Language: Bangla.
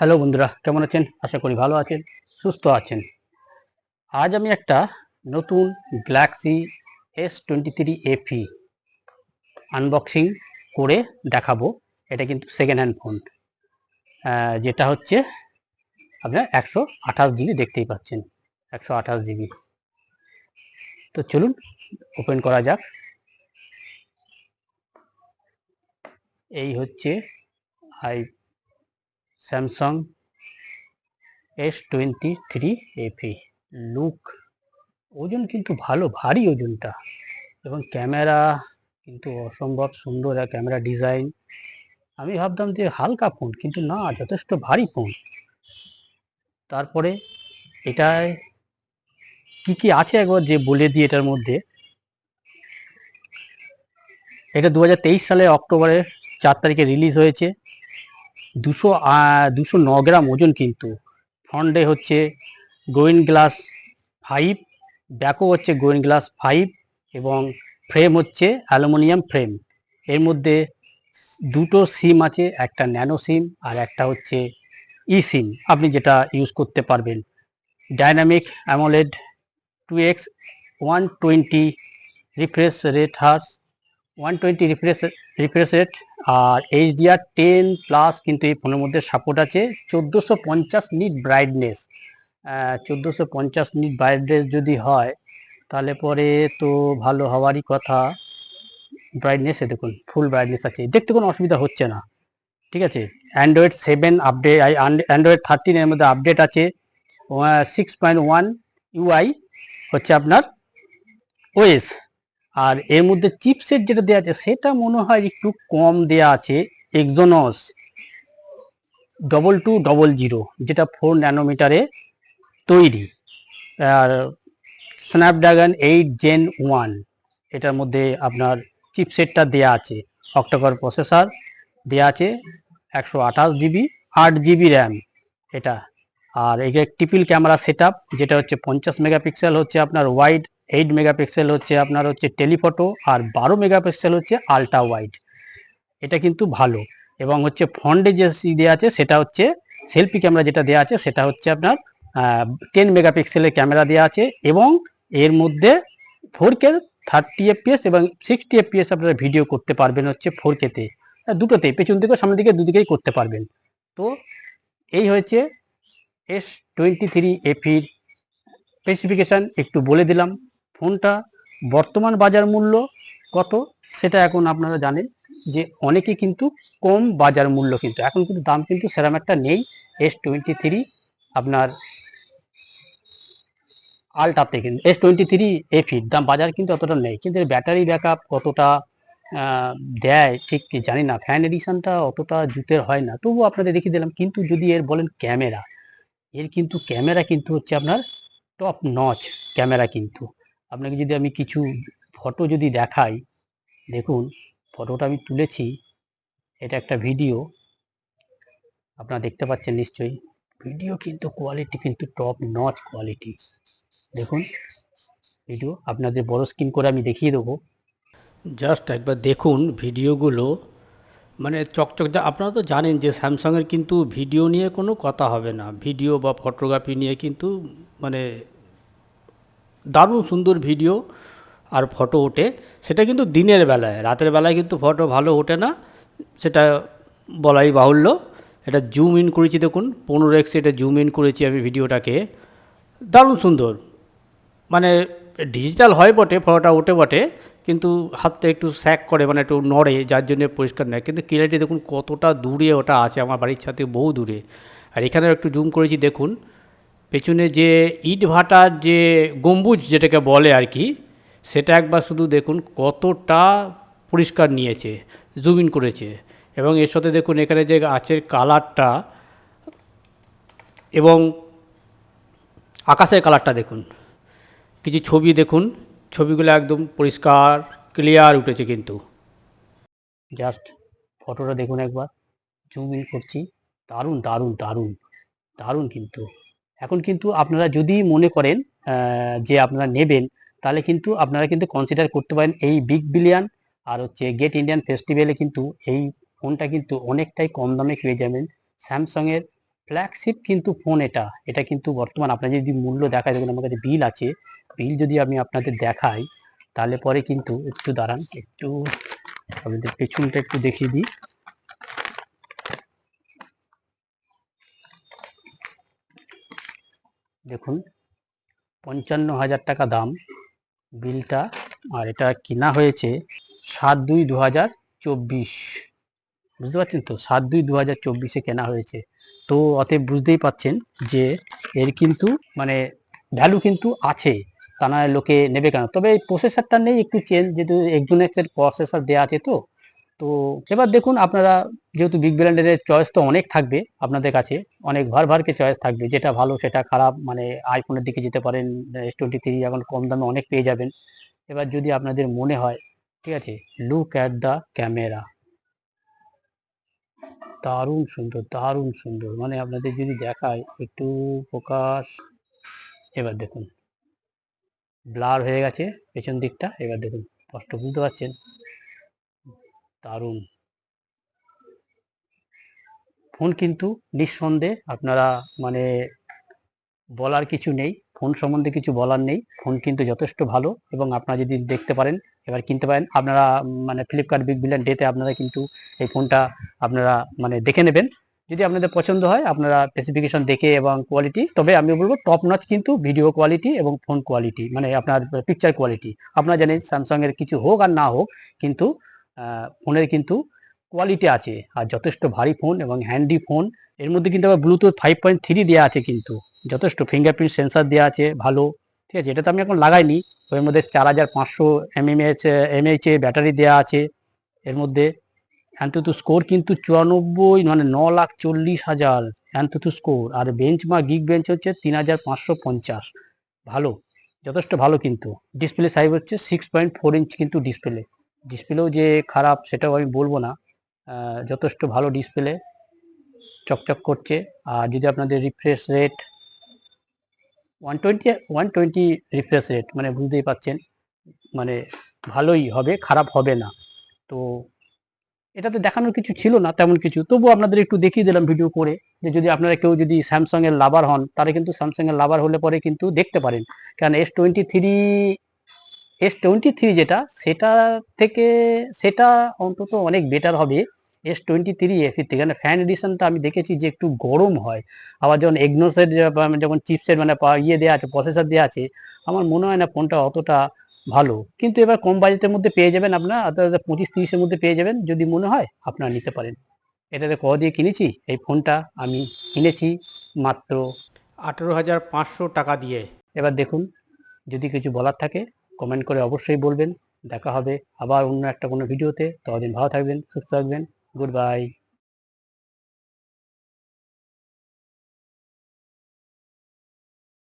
হ্যালো বন্ধুরা, কেমন আছেন? আশা করি ভালো আছেন, সুস্থ আছেন। আজ আমি একটা নতুন গ্যালাক্সি S23 FE আনবক্সিং করে দেখাবো। এটা কিন্তু সেকেন্ড হ্যান্ড ফোন, যেটা হচ্ছে আপনার 128 জিবি, দেখতেই পাচ্ছেন 128 জিবি। তো চলুন ওপেন করা যাক। এই হচ্ছে স্যামসাং S23 FE লুক। ওজন কিন্তু ভালো, ভারী ওজনটা, এবং ক্যামেরা কিন্তু অসম্ভব সুন্দর। ক্যামেরা ডিজাইন, আমি ভাবতাম যে হালকা ফোন, কিন্তু না, যথেষ্ট ভারী ফোন। তারপরে এটায় কি কি আছে একবার যে বলে দিই। এটার মধ্যে এটা 2023 সালে অক্টোবরের 4 তারিখে রিলিজ হয়েছে। 209 গ্রাম ওজন কিন্তু। ফ্রন্টে হচ্ছে গোয়েন গ্লাস 5, ব্যাকও হচ্ছে গোয়েন গ্লাস 5, এবং ফ্রেম হচ্ছে অ্যালুমিনিয়াম ফ্রেম। এর মধ্যে দুটো সিম আছে, একটা ন্যানো সিম আর একটা হচ্ছে ই সিম, আপনি যেটা ইউজ করতে পারবেন। Dynamic AMOLED 2x 120 refresh rate hertz, 120 refresh rate, আর HDR10+ কিন্তু এই ফোনের মধ্যে সাপোর্ট আছে। 1450 নিট ব্রাইটনেস। 1450 নিট ব্রাইটনেস যদি হয় তাহলে পরে তো ভালো হওয়ারই কথা। ব্রাইটনেসে দেখুন ফুল ব্রাইটনেস আছে, দেখতে কোনো অসুবিধা হচ্ছে না। ঠিক আছে। অ্যান্ড্রয়েড 7 আপডেট, অ্যান্ড্রয়েড 13 এর মধ্যে আপডেট আছে। 6.1 UI হচ্ছে আপনার ওএস। আর এর মধ্যে চিপসেট যেটা দেওয়া আছে সেটা মনে হয় একটু কম দেওয়া আছে। এক্সোনস 2200, যেটা 4 ন্যানোমিটারে তৈরি। আর স্ন্যাপড্রাগন 8 Gen 1 এটার মধ্যে আপনার চিপসেটটা দেওয়া আছে। অক্টোকর প্রসেসর দেওয়া আছে, 128 জিবি, 8 জিবি র্যাম এটা। আর এই যে ট্রিপল ক্যামেরা সেট আপ, যেটা হচ্ছে 50 মেগাপিক্সেল হচ্ছে আপনার ওয়াইড, 8 মেগাপিক্সেল হচ্ছে আপনার হচ্ছে টেলিফটো, আর 12 মেগাপিক্সেল হচ্ছে আলট্রা ওয়াইড। এটা কিন্তু ভালো। এবং হচ্ছে ফ্রন্টে যে দেওয়া আছে সেটা হচ্ছে সেলফি ক্যামেরা, যেটা দেওয়া আছে সেটা হচ্ছে আপনার 10 মেগাপিক্সেলের ক্যামেরা দেওয়া আছে। এবং এর মধ্যে 4K 30 FPS এবং 60 FPS আপনারা ভিডিও করতে পারবেন হচ্ছে 4K-তে, দুটোতেই, পেছন দিকে সামনের দিকে দুদিকেই করতে পারবেন। তো এই হয়েছে S23 FEর স্পেসিফিকেশান, একটু বলে দিলাম। ফোনটা বর্তমান বাজার মূল্য কত সেটা এখন আপনারা জানেন, যে অনেকে কিন্তু কম বাজার মূল্য, কিন্তু এখন কিন্তু দাম কিন্তু সেরকম একটা নেই। S23 আপনার আলট্রাতে কিন্তু S23 FEর দাম বাজার কিন্তু অতটা নেই, কিন্তু এর ব্যাটারি ব্যাকআপ কতটা দেয় ঠিক জানি না। ফ্যান এডিশনটা অতটা জুতের হয় না, তবুও আপনাদের দেখিয়ে দিলাম। কিন্তু যদি এর বলেন ক্যামেরা, এর কিন্তু ক্যামেরা কিন্তু হচ্ছে আপনার টপ নচ ক্যামেরা। কিন্তু আপনাকে যদি আমি কিছু ফটো যদি দেখাই, দেখুন ফটোটা আমি তুলেছি, এটা একটা ভিডিও, আপনারা দেখতে পাচ্ছেন নিশ্চয়ই। ভিডিও কিন্তু কোয়ালিটি কিন্তু টপ নচ কোয়ালিটি। দেখুন ভিডিও, আপনাদের বড় স্ক্রিন করে আমি দেখিয়ে দেবো। জাস্ট একবার দেখুন ভিডিওগুলো, মানে চকচক। আপনারা তো জানেন যে স্যামসাংয়ের কিন্তু ভিডিও নিয়ে কোনো কথা হবে না, ভিডিও বা ফটোগ্রাফি নিয়ে কিন্তু মানে দারুণ সুন্দর ভিডিও আর ফটো ওঠে। সেটা কিন্তু দিনের বেলায়, রাতের বেলায় কিন্তু ফটো ভালো ওঠে না, সেটা বলাই বাহুল্য। এটা জুম ইন করেছি দেখুন, 15x এটা জুম ইন করেছি আমি ভিডিওটাকে, দারুণ সুন্দর। মানে ডিজিটাল হয় বটে, ফটোটা ওঠে বটে, কিন্তু হাতটা একটু স্যাক করে, মানে একটু নড়ে, যার জন্য পরিষ্কার নেয়। কিন্তু ক্লিয়ারিটি দেখুন কতটা দূরে ওটা আছে, আমার বাড়ির ছাদে বহু দূরে। আর এখানে একটু জুম করেছি দেখুন, পেছনে যে ইট ভাটার যে গম্বুজ যেটাকে বলে আর কি, সেটা একবার শুধু দেখুন কতটা পরিষ্কার নিয়েছে, জুম ইন করেছে। এবং এর সাথে দেখুন এখানে যে গাছের কালারটা এবং আকাশের কালারটা দেখুন। কিছু ছবি দেখুন, ছবিগুলো একদম পরিষ্কার ক্লিয়ার উঠেছে কিন্তু। জাস্ট ফটোটা দেখুন একবার, জুম ইন করছি। দারুণ দারুণ দারুণ দারুণ কিন্তু। এখন কিন্তু আপনারা যদি মনে করেন যে আপনারা নেবেন, তাহলে কিন্তু আপনারা কিন্তু কনসিডার করতে পারেন এই বিগ বিলিয়ন আর হচ্ছে গেট ইন্ডিয়ান ফেস্টিভ্যালে। কিন্তু এই ফোনটা কিন্তু অনেকটাই কম দামে পেয়ে যাবেন। স্যামসাংয়ের ফ্ল্যাগশিপ কিন্তু ফোন, এটা এটা কিন্তু বর্তমান আপনার যদি মূল্য দেখায়, দেখুন আমার কাছে বিল আছে, বিল যদি আমি আপনাদের দেখাই তাহলে পরে কিন্তু, একটু দাঁড়ান, একটু আপনাদের পেছনটা একটু দেখিয়ে দিই। দেখুন 55,000 টাকা দাম বিলটা, আর এটা কেনা হয়েছে 7/2/2024, বুঝতে পারছেন তো, 7/2/2024 কেনা হয়েছে। তো অতএব বুঝতেই পাচ্ছেন যে এর কিন্তু মানে ভ্যালু কিন্তু আছে, তা না লোকে নেবে কেন। তবে এই প্রসেসরটা নেই, একটু চেঞ্জ, যেহেতু এক্সোনেক্সের প্রসেসর দেওয়া আছে। তো তো এবার দেখুন আপনারা, যেহেতু বিগ ব্র্যান্ডের চয়েস তো অনেক থাকবে আপনাদের কাছে, অনেক ভারকে চয়েস থাকবে, যেটা ভালো সেটা খারাপ, মানে আইফোনের দিকে যেতে পারেন, S23 এখন কম দামে অনেক পেয়ে যাবেন। এবার যদি আপনাদের মনে হয়, ঠিক আছে, লুক অ্যাট দ্য ক্যামেরা, দারুণ সুন্দর, দারুণ সুন্দর, মানে আপনাদের যদি দেখায় একটু ফোকাস, এবার দেখুন ব্লার হয়ে গেছে পেছন দিকটা, এবার দেখুন স্পষ্ট বুঝতে পারছেন, দারুণ ফোন কিন্তু, নিঃসন্দেহে আপনারা মানে বলার কিছু নেই, ফোন সম্বন্ধে কিছু বলার নেই, ফোন কিন্তু যথেষ্ট ভালো, এবং আপনারা যদি দেখতে পারেন এবার কিনতে পারেন আপনারা, মানে ফ্লিপকার্ট বিগ বিলিয়ন ডেতে আপনারা কিন্তু এই ফোনটা আপনারা মানে দেখে নেবেন, যদি আপনাদের পছন্দ হয় আপনারা স্পেসিফিকেশন দেখে এবং কোয়ালিটি, তবে আমি বলবো টপ নচ কিন্তু ভিডিও কোয়ালিটি এবং ফোন কোয়ালিটি, মানে আপনার পিকচার কোয়ালিটি। আপনারা জানেন স্যামসাং এর কিছু হোক আর না হোক, কিন্তু ফোনের কিন্তু কোয়ালিটি আছে, আর যথেষ্ট ভারী ফোন এবং হ্যান্ডি ফোন। এর মধ্যে কিন্তু আবার ব্লুটুথ 5.3 দেওয়া আছে, কিন্তু যথেষ্ট ফিঙ্গারপ্রিন্ট সেন্সার দেওয়া আছে ভালো, ঠিক আছে, এটা তো আমি এখন লাগাইনি। ওর মধ্যে 4500 mAh ব্যাটারি দেওয়া আছে এর মধ্যে। অ্যান্তুতু স্কোর কিন্তু 94, মানে 9,40,000 অ্যান্তুতু স্কোর, আর বেঞ্চমার্ক গিগ বেঞ্চ হচ্ছে 3,550, ভালো, যথেষ্ট ভালো। কিন্তু ডিসপ্লে সাইজ হচ্ছে 6.4 ইঞ্চ, কিন্তু ডিসপ্লেও যে খারাপ সেটাও আমি বলবো না, যথেষ্ট ভালো ডিসপ্লে, চকচক করছে। আর যদি আপনাদের রিফ্রেশ রেট 120 রিফ্রেশ রেট, মানে বুঝতেই পাচ্ছেন, মানে ভালোই হবে, খারাপ হবে না। তো এটাতে দেখানোর কিছু ছিল না তেমন কিছু, তবু আপনাদের একটু দেখিয়ে দিলাম ভিডিও করে, যে যদি আপনারা কেউ যদি স্যামসাং এর লাভার হন, তারা কিন্তু স্যামসাং এর লাভার হলে পরে কিন্তু দেখতে পারেন, কারণ S23 যেটা, সেটা থেকে সেটা অন্তত অনেক বেটার হবে S23 এফ থেকে, কারণ ফ্যান এডিশনটা আমি দেখেছি যে একটু গরম হয়, আবার যখন এগনোসের যখন চিপসেট মানে ইয়ে দেওয়া আছে, প্রসেসর দেওয়া আছে, আমার মনে হয় না ফোনটা অতটা ভালো। কিন্তু এবার কম বাজেটের মধ্যে পেয়ে যাবেন আপনারা, অর্থাৎ 25-30-এর মধ্যে পেয়ে যাবেন, যদি মনে হয় আপনারা নিতে পারেন। এটাতে ক দিয়ে কিনেছি এই ফোনটা, আমি কিনেছি মাত্র, 18,500 টাকা দিয়ে। এবার দেখুন যদি কিছু বলার থাকে কমেন্ট করে অবশ্যই বলবেন। দেখা হবে আবার অন্য একটা কোনো ভিডিওতে, ততদিন ভালো থাকবেন, সুস্থ থাকবেন, গুড বাই।